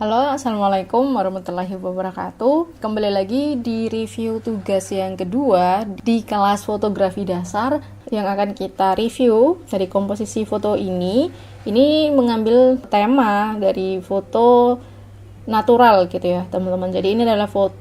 Halo, Assalamualaikum warahmatullahi wabarakatuh. Kembali lagi di review tugas yang kedua di kelas fotografi dasar yang akan kita review dari komposisi foto ini. Ini mengambil tema dari foto natural gitu ya, teman-teman. Jadi ini adalah foto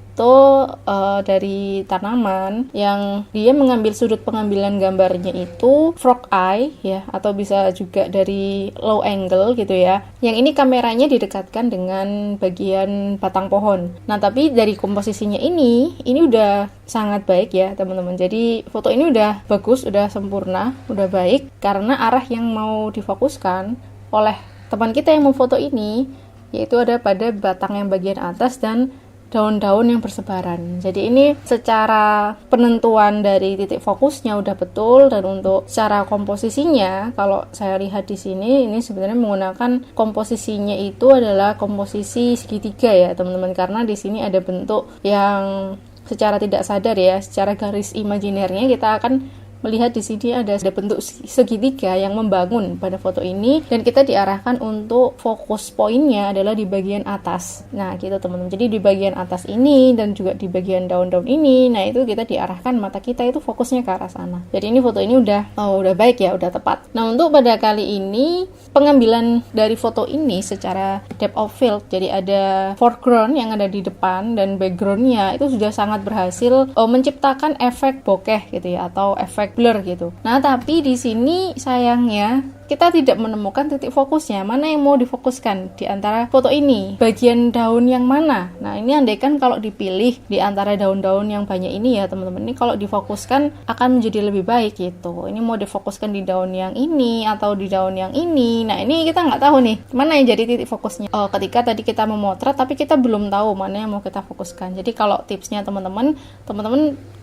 dari tanaman yang dia mengambil sudut pengambilan gambarnya itu frog eye ya, atau bisa juga dari low angle gitu ya. Yang ini kameranya didekatkan dengan bagian batang pohon. Nah, tapi dari komposisinya ini udah sangat baik ya, teman-teman. Jadi foto ini udah bagus, udah sempurna, udah baik karena arah yang mau difokuskan oleh teman kita yang memfoto ini yaitu ada pada batang yang bagian atas dan daun-daun yang bersebaran. Jadi ini secara penentuan dari titik fokusnya udah betul, dan untuk secara komposisinya kalau saya lihat di sini ini sebenarnya menggunakan komposisinya itu adalah komposisi segitiga ya, teman-teman, karena di sini ada bentuk yang secara tidak sadar ya, secara garis imajinernya kita akan melihat di sini ada bentuk segitiga yang membangun pada foto ini, dan kita diarahkan untuk fokus poinnya adalah di bagian atas. Nah, gitu teman-teman. Jadi di bagian atas ini dan juga di bagian daun-daun ini, nah itu kita diarahkan mata kita itu fokusnya ke arah sana. Jadi ini foto ini udah baik ya, udah tepat. Nah, untuk pada kali ini pengambilan dari foto ini secara depth of field, jadi ada foreground yang ada di depan dan backgroundnya itu sudah sangat berhasil menciptakan efek bokeh gitu ya, atau efek blur gitu. Nah, tapi di sini sayangnya kita tidak menemukan titik fokusnya. Mana yang mau difokuskan di antara foto ini? Bagian daun yang mana? Nah, ini andaikan kalau dipilih di antara daun-daun yang banyak ini ya, teman-teman. Ini kalau difokuskan akan menjadi lebih baik gitu. Ini mau difokuskan di daun yang ini atau di daun yang ini. Nah, ini kita nggak tahu nih mana yang jadi titik fokusnya. Ketika tadi kita memotret tapi kita belum tahu mana yang mau kita fokuskan. Jadi kalau tipsnya teman-teman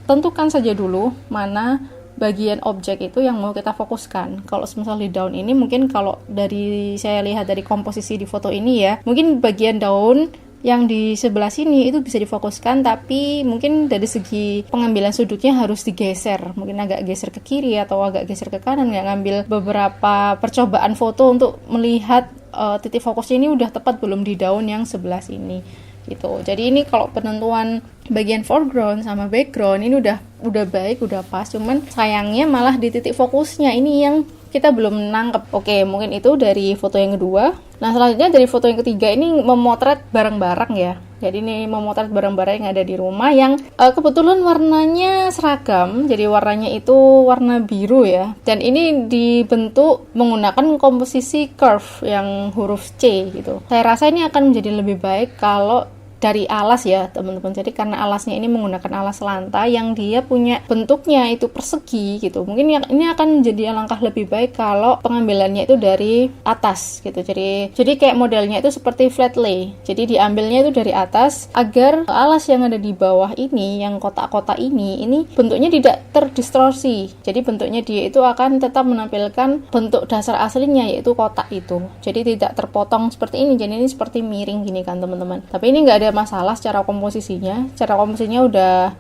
tentukan saja dulu mana bagian objek itu yang mau kita fokuskan. Kalau misalnya di daun ini, mungkin kalau dari saya lihat dari komposisi di foto ini ya, mungkin bagian daun yang di sebelah sini itu bisa difokuskan, tapi mungkin dari segi pengambilan sudutnya harus digeser, mungkin agak geser ke kiri atau agak geser ke kanan, ya, ngambil beberapa percobaan foto untuk melihat titik fokusnya ini udah tepat belum di daun yang sebelah sini gitu. Jadi ini kalau penentuan bagian foreground sama background ini udah baik, udah pas, cuman sayangnya malah di titik fokusnya ini yang kita belum nangkep. Oke, mungkin itu dari foto yang kedua. Nah, selanjutnya dari foto yang ketiga ini memotret barang-barang ya. Jadi ini memotret barang-barang yang ada di rumah yang kebetulan warnanya seragam. Jadi warnanya itu warna biru ya. Dan ini dibentuk menggunakan komposisi curve yang huruf C gitu. Saya rasa ini akan menjadi lebih baik kalau dari alas ya, teman-teman. Jadi karena alasnya ini menggunakan alas lantai yang dia punya bentuknya itu persegi gitu. Mungkin ini akan menjadi langkah lebih baik kalau pengambilannya itu dari atas gitu. Jadi kayak modelnya itu seperti flat lay. Jadi diambilnya itu dari atas agar alas yang ada di bawah ini, yang kotak-kotak ini bentuknya tidak terdistorsi. Jadi bentuknya dia itu akan tetap menampilkan bentuk dasar aslinya, yaitu kotak itu. Jadi tidak terpotong seperti ini. Jadi ini seperti miring gini kan, teman-teman. Tapi ini nggak ada masalah secara komposisinya. Secara komposisinya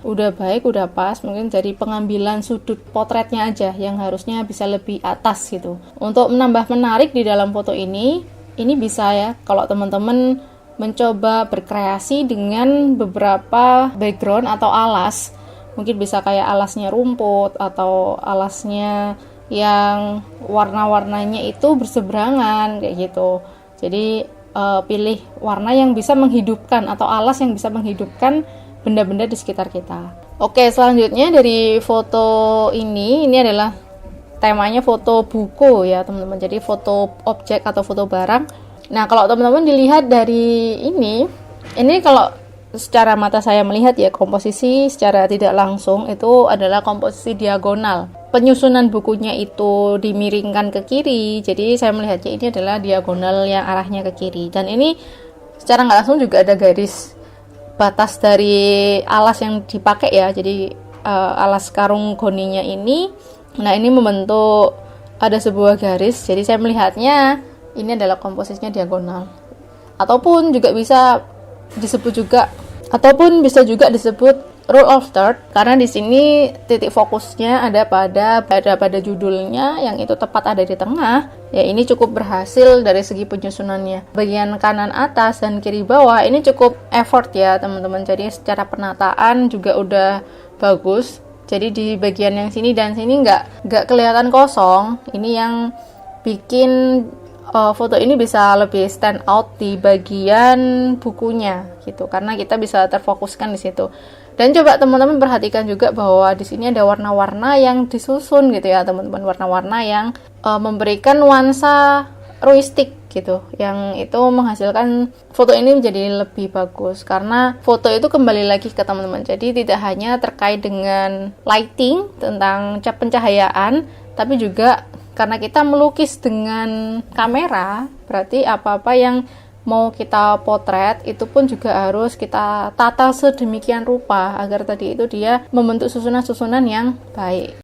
udah baik, udah pas. Mungkin dari pengambilan sudut potretnya aja yang harusnya bisa lebih atas gitu. Untuk menambah menarik di dalam foto ini bisa ya kalau teman-teman mencoba berkreasi dengan beberapa background atau alas. Mungkin bisa kayak alasnya rumput atau alasnya yang warna-warnanya itu berseberangan kayak gitu. Jadi pilih warna yang bisa menghidupkan atau alas yang bisa menghidupkan benda-benda di sekitar kita. Oke, selanjutnya dari foto ini adalah temanya foto buku ya, teman-teman. Jadi foto objek atau foto barang. Nah, kalau teman-teman dilihat dari ini kalau secara mata saya melihat ya, komposisi secara tidak langsung itu adalah komposisi diagonal. Penyusunan bukunya itu dimiringkan ke kiri, jadi saya melihatnya ini adalah diagonal yang arahnya ke kiri. Dan ini secara nggak langsung juga ada garis batas dari alas yang dipakai ya. Jadi alas karung goninya ini, nah ini membentuk ada sebuah garis. Jadi saya melihatnya ini adalah komposisinya diagonal. Ataupun bisa juga disebut rule of third karena di sini titik fokusnya ada pada judulnya yang itu tepat ada di tengah. Ya, ini cukup berhasil dari segi penyusunannya. Bagian kanan atas dan kiri bawah ini cukup effort ya teman-teman. Jadi secara penataan juga udah bagus. Jadi di bagian yang sini dan sini nggak kelihatan kosong. Ini yang bikin foto ini bisa lebih stand out di bagian bukunya gitu, karena kita bisa terfokuskan di situ. Dan coba teman-teman perhatikan juga bahwa di sini ada warna-warna yang disusun gitu ya teman-teman, warna-warna yang memberikan nuansa ruistik gitu, yang itu menghasilkan foto ini menjadi lebih bagus. Karena foto itu kembali lagi ke teman-teman, jadi tidak hanya terkait dengan lighting, tentang pencahayaan, tapi juga karena kita melukis dengan kamera, berarti apa-apa yang mau kita potret itu pun juga harus kita tata sedemikian rupa agar tadi itu dia membentuk susunan-susunan yang baik.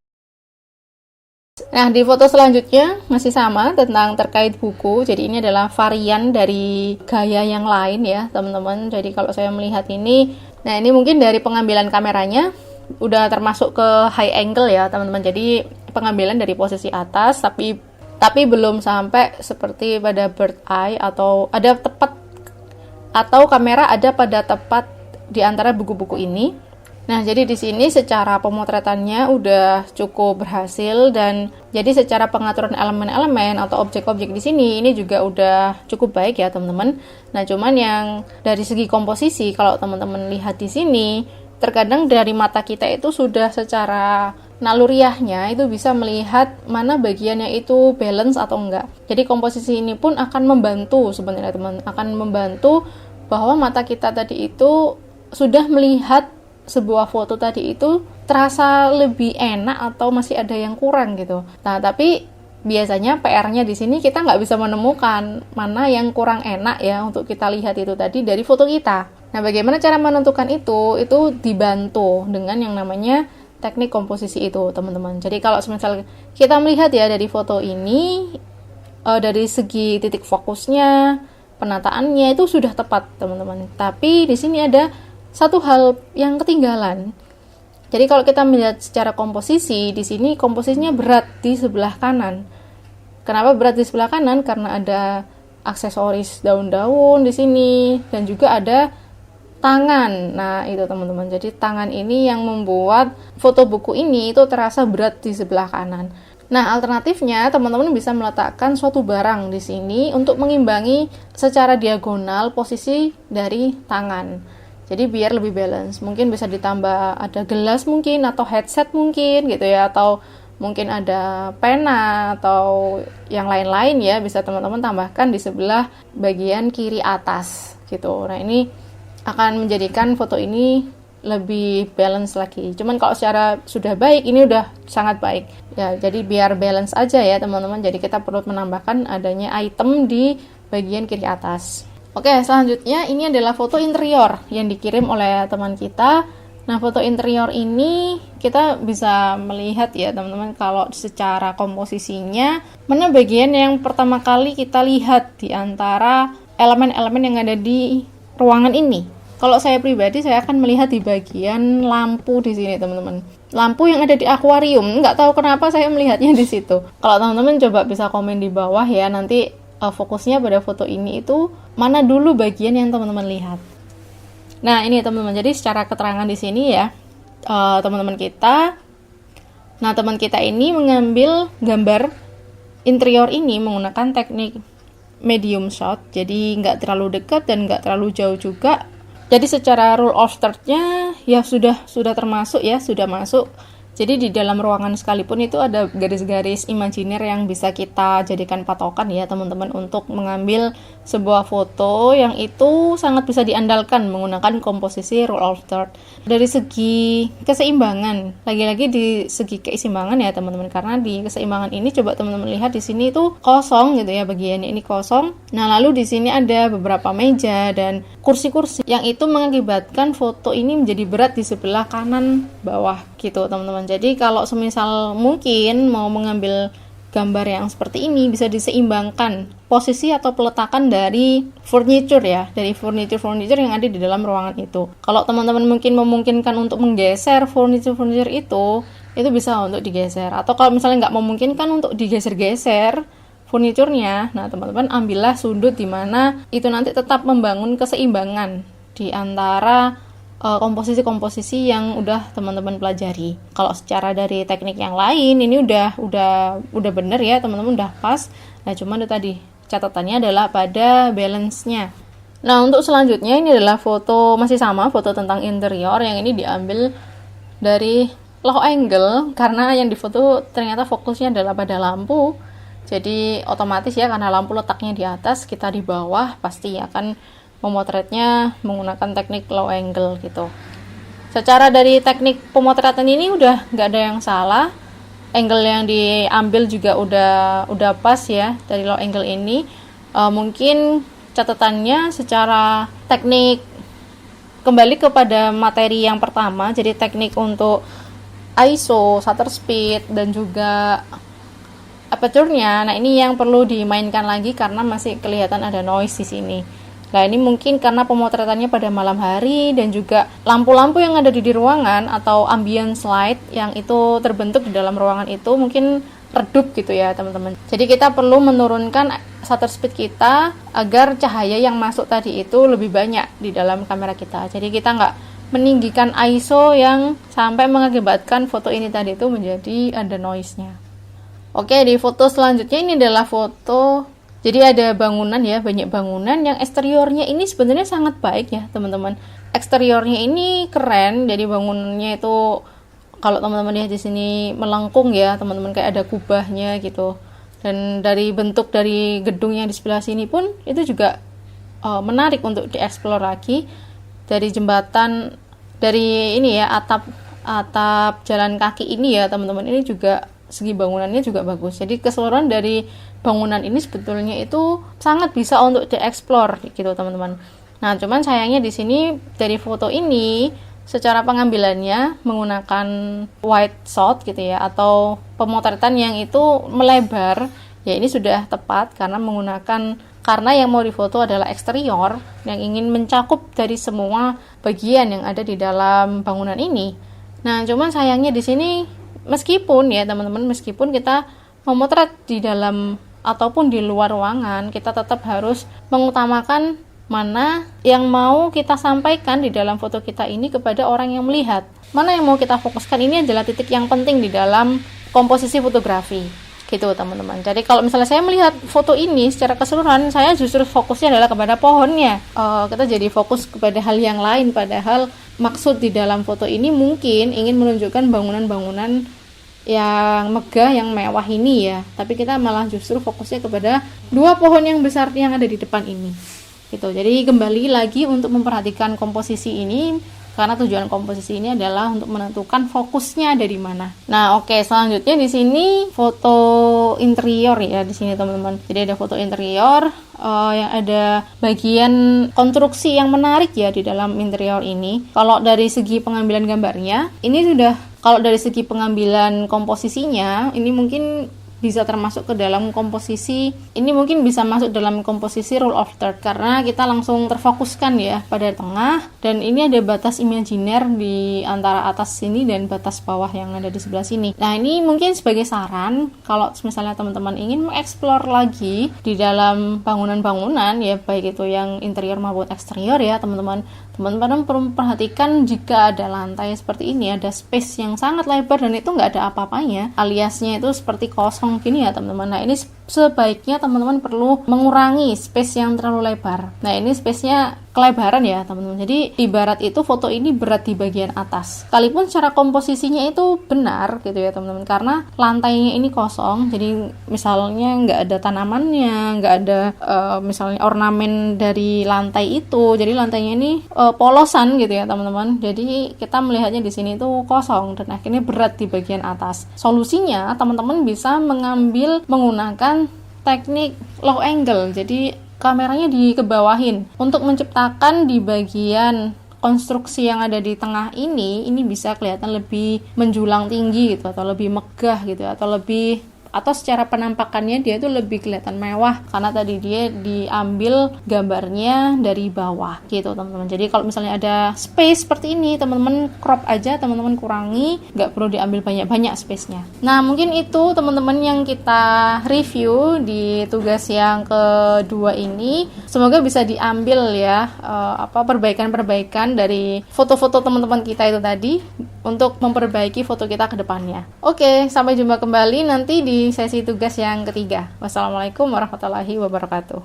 Nah, di foto selanjutnya masih sama tentang terkait buku. Jadi ini adalah varian dari gaya yang lain ya teman-teman. Jadi kalau saya melihat ini, nah ini mungkin dari pengambilan kameranya udah termasuk ke high angle ya teman-teman. Jadi pengambilan dari posisi atas tapi belum sampai seperti pada bird eye atau ada tepat atau kamera ada pada tepat di antara buku-buku ini. Nah, jadi di sini secara pemotretannya udah cukup berhasil dan jadi secara pengaturan elemen-elemen atau objek-objek di sini ini juga udah cukup baik ya, teman-teman. Nah, cuman yang dari segi komposisi kalau teman-teman lihat di sini, terkadang dari mata kita itu sudah secara naluriahnya itu bisa melihat mana bagiannya itu balance atau enggak. Jadi komposisi ini pun akan membantu sebenarnya teman, akan membantu bahwa mata kita tadi itu sudah melihat sebuah foto tadi itu terasa lebih enak atau masih ada yang kurang gitu. Nah, tapi biasanya PR-nya di sini kita nggak bisa menemukan mana yang kurang enak ya untuk kita lihat itu tadi dari foto kita. Nah, bagaimana cara menentukan itu? Itu dibantu dengan yang namanya teknik komposisi itu, teman-teman. Jadi kalau misal kita melihat ya dari foto ini, dari segi titik fokusnya, penataannya itu sudah tepat, teman-teman. Tapi di sini ada satu hal yang ketinggalan. Jadi kalau kita melihat secara komposisi, di sini komposisinya berat di sebelah kanan. Kenapa berat di sebelah kanan? Karena ada aksesoris daun-daun di sini dan juga ada tangan. Nah, itu teman-teman. Jadi tangan ini yang membuat foto buku ini itu terasa berat di sebelah kanan. Nah, alternatifnya teman-teman bisa meletakkan suatu barang di sini untuk mengimbangi secara diagonal posisi dari tangan. Jadi biar lebih balance. Mungkin bisa ditambah ada gelas mungkin atau headset mungkin gitu ya, atau mungkin ada pena atau yang lain-lain ya, bisa teman-teman tambahkan di sebelah bagian kiri atas gitu. Nah, ini akan menjadikan foto ini lebih balance lagi. Cuman kalau secara sudah baik, ini udah sangat baik. Ya, jadi biar balance aja ya teman-teman. Jadi kita perlu menambahkan adanya item di bagian kiri atas. Oke, selanjutnya ini adalah foto interior yang dikirim oleh teman kita. Nah, foto interior ini kita bisa melihat ya teman-teman kalau secara komposisinya mana bagian yang pertama kali kita lihat di antara elemen-elemen yang ada di ruangan ini. Kalau saya pribadi, saya akan melihat di bagian lampu di sini, teman-teman. Lampu yang ada di akuarium, nggak tahu kenapa saya melihatnya di situ. Kalau teman-teman coba bisa komen di bawah ya, nanti fokusnya pada foto ini itu mana dulu bagian yang teman-teman lihat. Nah, ini teman-teman, jadi secara keterangan di sini ya, teman-teman kita. Nah, teman kita ini mengambil gambar interior ini menggunakan teknik medium shot, jadi nggak terlalu dekat dan nggak terlalu jauh juga. Jadi secara rule of third-nya ya sudah termasuk ya, sudah masuk. Jadi di dalam ruangan sekalipun itu ada garis-garis imajiner yang bisa kita jadikan patokan ya teman-teman untuk mengambil sebuah foto yang itu sangat bisa diandalkan menggunakan komposisi rule of third. Dari segi keseimbangan, lagi-lagi di segi keseimbangan ya teman-teman, karena di keseimbangan ini coba teman-teman lihat di sini itu kosong gitu ya, bagiannya ini kosong. Nah, lalu di sini ada beberapa meja dan kursi-kursi yang itu mengakibatkan foto ini menjadi berat di sebelah kanan bawah gitu teman-teman. Jadi kalau semisal mungkin mau mengambil gambar yang seperti ini bisa diseimbangkan posisi atau peletakan dari furniture ya, dari furniture yang ada di dalam ruangan itu. Kalau teman-teman mungkin memungkinkan untuk menggeser furniture itu bisa untuk digeser. Atau kalau misalnya nggak memungkinkan untuk digeser-geser furniturnya, nah teman-teman ambillah sudut di mana itu nanti tetap membangun keseimbangan di antara komposisi-komposisi yang udah teman-teman pelajari. Kalau secara dari teknik yang lain ini udah bener ya teman-teman, udah pas. Nah cuman itu tadi catatannya adalah pada balance-nya. Nah untuk selanjutnya ini adalah foto, masih sama, foto tentang interior. Yang ini diambil dari low angle karena yang difoto ternyata fokusnya adalah pada lampu. Jadi otomatis ya, karena lampu letaknya di atas, kita di bawah, pasti akan memotretnya menggunakan teknik low angle gitu. Secara dari teknik pemotretan ini udah nggak ada yang salah. Angle yang diambil juga udah pas ya dari low angle ini. Mungkin catatannya secara teknik kembali kepada materi yang pertama, jadi teknik untuk ISO, shutter speed, dan juga aperture-nya. Nah, ini yang perlu dimainkan lagi karena masih kelihatan ada noise di sini. Nah, ini mungkin karena pemotretannya pada malam hari dan juga lampu-lampu yang ada di ruangan atau ambience light yang itu terbentuk di dalam ruangan itu mungkin redup gitu ya, teman-teman. Jadi kita perlu menurunkan shutter speed kita agar cahaya yang masuk tadi itu lebih banyak di dalam kamera kita. Jadi kita nggak meninggikan ISO yang sampai mengakibatkan foto ini tadi itu menjadi ada noise-nya. Oke, di foto selanjutnya ini adalah foto, jadi ada bangunan ya, banyak bangunan yang eksteriornya ini sebenarnya sangat baik ya teman-teman. Eksteriornya ini keren, jadi bangunannya itu kalau teman-teman lihat di sini melengkung ya teman-teman, kayak ada kubahnya gitu. Dan dari bentuk dari gedung yang di sebelah sini pun itu juga menarik untuk dieksplor lagi. Dari jembatan, dari ini ya atap jalan kaki ini ya teman-teman, ini juga segi bangunannya juga bagus. Jadi keseluruhan dari bangunan ini sebetulnya itu sangat bisa untuk dieksplor gitu teman-teman. Nah cuman sayangnya di sini dari foto ini secara pengambilannya menggunakan wide shot gitu ya, atau pemotretan yang itu melebar ya, ini sudah tepat karena yang mau difoto adalah eksterior yang ingin mencakup dari semua bagian yang ada di dalam bangunan ini. Nah cuman sayangnya di sini meskipun ya teman-teman, meskipun kita memotret di dalam ataupun di luar ruangan, kita tetap harus mengutamakan mana yang mau kita sampaikan di dalam foto kita ini kepada orang yang melihat. Mana yang mau kita fokuskan, ini adalah titik yang penting di dalam komposisi fotografi gitu teman-teman. Jadi kalau misalnya saya melihat foto ini secara keseluruhan, saya justru fokusnya adalah kepada pohonnya. Kita jadi fokus kepada hal yang lain, padahal maksud di dalam foto ini mungkin ingin menunjukkan bangunan-bangunan yang megah, yang mewah ini ya, tapi kita malah justru fokusnya kepada dua pohon yang besar yang ada di depan ini gitu. Jadi kembali lagi untuk memperhatikan komposisi ini, karena tujuan komposisi ini adalah untuk menentukan fokusnya dari mana. Nah, oke, selanjutnya di sini foto interior ya di sini teman-teman. Jadi ada foto interior yang ada bagian konstruksi yang menarik ya di dalam interior ini. Kalau dari segi pengambilan gambarnya, ini sudah, kalau dari segi pengambilan komposisinya, ini mungkin bisa termasuk ke dalam komposisi, ini mungkin bisa masuk dalam komposisi rule of third karena kita langsung terfokuskan ya pada tengah, dan ini ada batas imajiner di antara atas sini dan batas bawah yang ada di sebelah sini. Nah ini mungkin sebagai saran kalau misalnya teman-teman ingin mengeksplor lagi di dalam bangunan-bangunan ya, baik itu yang interior maupun eksterior ya teman-teman perlu perhatikan jika ada lantai seperti ini, ada space yang sangat lebar dan itu nggak ada apa-apanya, aliasnya itu seperti kosong gini ya teman-teman. Nah ini sebaiknya teman-teman perlu mengurangi space yang terlalu lebar. Nah ini space-nya kelebaran ya teman-teman. Jadi ibarat itu foto ini berat di bagian atas. Sekalipun secara komposisinya itu benar gitu ya teman-teman, karena lantainya ini kosong. Jadi misalnya nggak ada tanamannya, nggak ada misalnya ornamen dari lantai itu. Jadi lantainya ini polosan gitu ya teman-teman. Jadi kita melihatnya di sini itu kosong dan akhirnya berat di bagian atas. Solusinya teman-teman bisa menggunakan teknik low angle. Jadi kameranya dikebawahin untuk menciptakan di bagian konstruksi yang ada di tengah ini bisa kelihatan lebih menjulang tinggi gitu, atau lebih megah gitu, atau lebih atau secara penampakannya dia itu lebih kelihatan mewah karena tadi dia diambil gambarnya dari bawah gitu teman-teman. Jadi kalau misalnya ada space seperti ini, teman-teman crop aja, teman-teman kurangi, nggak perlu diambil banyak-banyak space-nya. Nah mungkin itu teman-teman yang kita review di tugas yang kedua ini. Semoga bisa diambil ya perbaikan-perbaikan dari foto-foto teman-teman kita itu tadi untuk memperbaiki foto kita ke depannya. Oke, sampai jumpa kembali nanti di sesi tugas yang ketiga. Wassalamualaikum warahmatullahi wabarakatuh.